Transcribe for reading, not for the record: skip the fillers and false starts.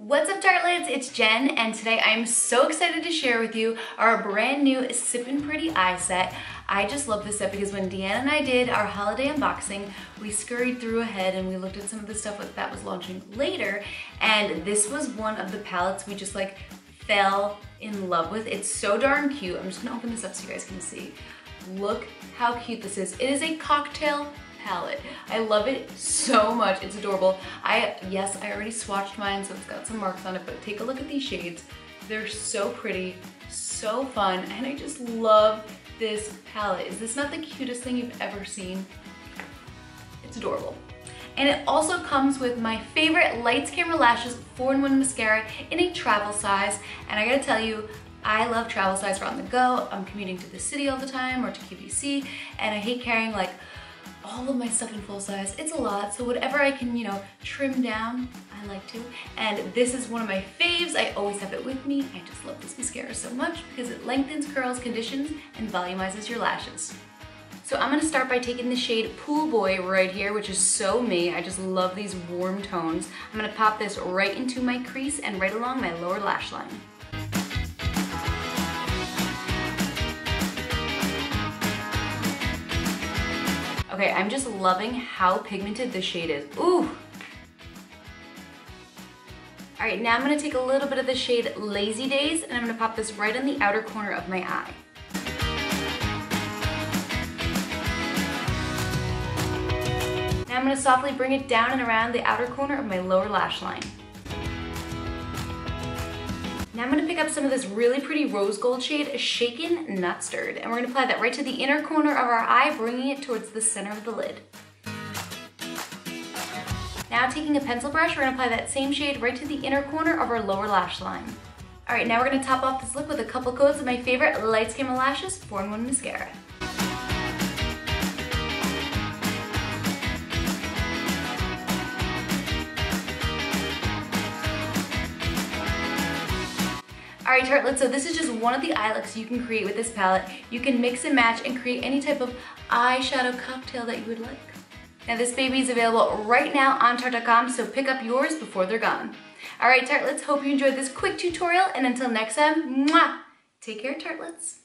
What's up, tartlets? It's Jen, and today I'm so excited to share with you our brand new Sippin Pretty Eye set. I just love this set because when Deanna and I did our holiday unboxing, we scurried through ahead and we looked at some of the stuff that was launching later, and this was one of the palettes we just like fell in love with. It's so darn cute. I'm just gonna open this up so you guys can see. Look how cute this is. It is a cocktail palette. I love it so much. It's adorable. Yes, I already swatched mine, so it's got some marks on it, but take a look at these shades. They're so pretty, so fun, and I just love this palette. Is this not the cutest thing you've ever seen? It's adorable. And it also comes with my favorite Lights Camera Lashes 4-in-1 mascara in a travel size, and I gotta tell you, I love travel size for on the go. I'm commuting to the city all the time or to QVC, and I hate carrying like all of my stuff in full size. It's a lot, so whatever I can, trim down, I like to. And this is one of my faves. I always have it with me. I just love this mascara so much because it lengthens, curls, conditions, and volumizes your lashes. So I'm gonna start by taking the shade Pool Boy right here, which is so me. I just love these warm tones. I'm gonna pop this right into my crease and right along my lower lash line. Okay, I'm just loving how pigmented this shade is. Ooh! All right, now I'm gonna take a little bit of the shade Lazy Days and I'm gonna pop this right on the outer corner of my eye. Now I'm gonna softly bring it down and around the outer corner of my lower lash line. Now I'm gonna pick up some of this really pretty rose gold shade, Shaken Not Stirred, and we're gonna apply that right to the inner corner of our eye, bringing it towards the center of the lid. Now taking a pencil brush, we're gonna apply that same shade right to the inner corner of our lower lash line. All right, now we're gonna top off this look with a couple coats of my favorite Lights Camera Lashes 4-in-1 mascara. All right, tartlets, so this is just one of the eye looks you can create with this palette. You can mix and match and create any type of eyeshadow cocktail that you would like. Now this baby is available right now on Tarte.com, so pick up yours before they're gone. All right, tartlets, hope you enjoyed this quick tutorial, and until next time, mwah! Take care, tartlets.